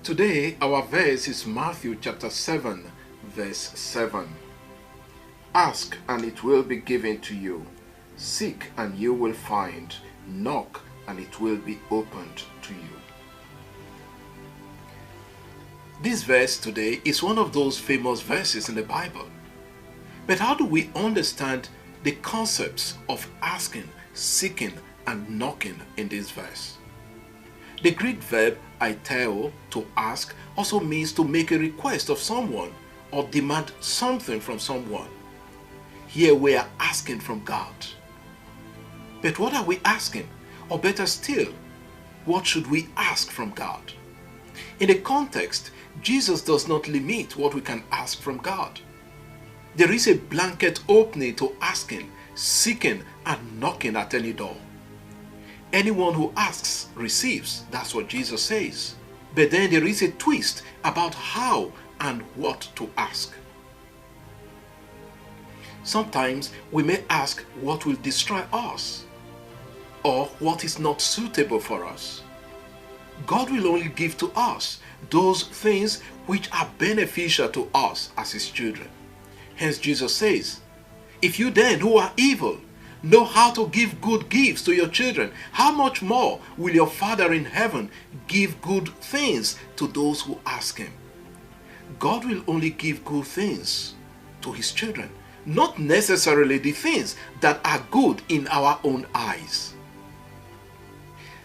Today, our verse is Matthew chapter 7, verse 7. Ask and it will be given to you. Seek and you will find. Knock and it will be opened to you. This verse today is one of those famous verses in the Bible. But how do we understand the concepts of asking, seeking, and knocking in this verse? The Greek verb aiteo, to ask, also means to make a request of someone or demand something from someone. Here we are asking from God. But what are we asking? Or better still, what should we ask from God? In the context, Jesus does not limit what we can ask from God. There is a blanket opening to asking, seeking, and knocking at any door. Anyone who asks receives. That's what Jesus says. But then there is a twist about how and what to ask. Sometimes we may ask what will destroy us or what is not suitable for us. God will only give to us those things which are beneficial to us as His children. Hence Jesus says, if you then who are evil know how to give good gifts to your children, how much more will your Father in heaven give good things to those who ask Him? God will only give good things to His children, not necessarily the things that are good in our own eyes.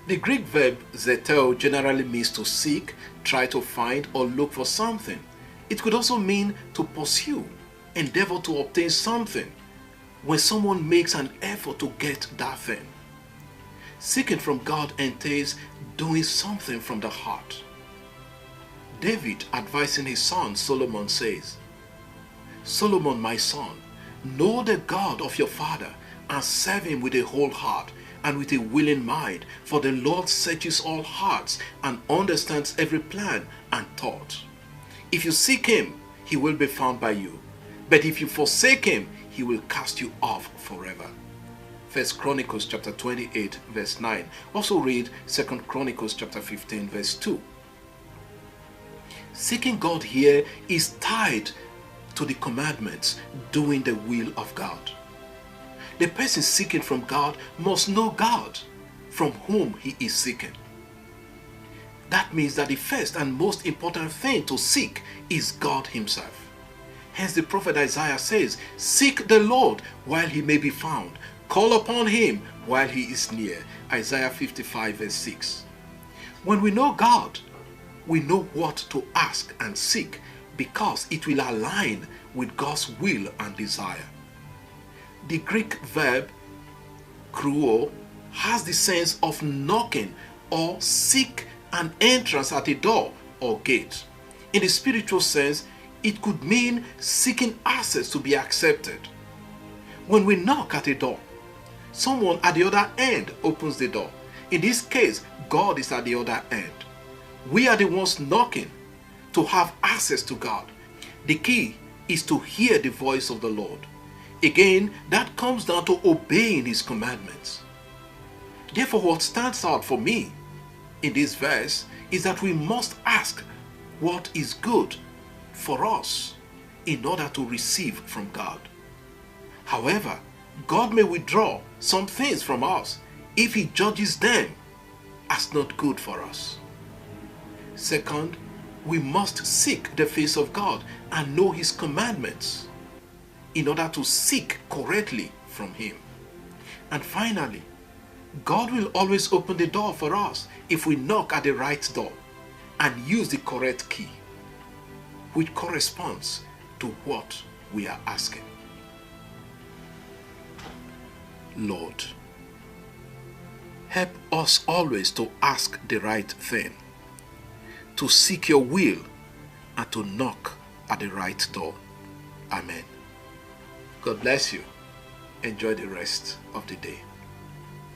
The Greek verb zeteo generally means to seek, try to find, or look for something. It could also mean to pursue, endeavor to obtain something, when someone makes an effort to get that thing. Seeking from God entails doing something from the heart. David, advising his son Solomon, says, Solomon, my son, know the God of your father and serve Him with a whole heart and with a willing mind, for the Lord searches all hearts and understands every plan and thought. If you seek Him, He will be found by you. But if you forsake Him, He will cast you off forever. 1 Chronicles chapter 28 verse 9. Also read 2 Chronicles chapter 15 verse 2. Seeking God here is tied to the commandments, doing the will of God. The person seeking from God must know God, from whom he is seeking. That means that the first and most important thing to seek is God Himself. Hence the prophet Isaiah says, seek the Lord while He may be found. Call upon Him while He is near. Isaiah 55 verse 6. When we know God, we know what to ask and seek because it will align with God's will and desire. The Greek verb kruo has the sense of knocking or seek an entrance at a door or gate. In the spiritual sense, it could mean seeking access to be accepted. When we knock at a door, someone at the other end opens the door. In this case, God is at the other end. We are the ones knocking to have access to God. The key is to hear the voice of the Lord. Again, that comes down to obeying His commandments. Therefore, what stands out for me in this verse is that we must ask what is good for us in order to receive from God. However, God may withdraw some things from us if He judges them as not good for us. Second, we must seek the face of God and know His commandments in order to seek correctly from Him. And finally, God will always open the door for us if we knock at the right door and use the correct key, which corresponds to what we are asking. Lord, help us always to ask the right thing, to seek Your will, and to knock at the right door. Amen. God bless you. Enjoy the rest of the day.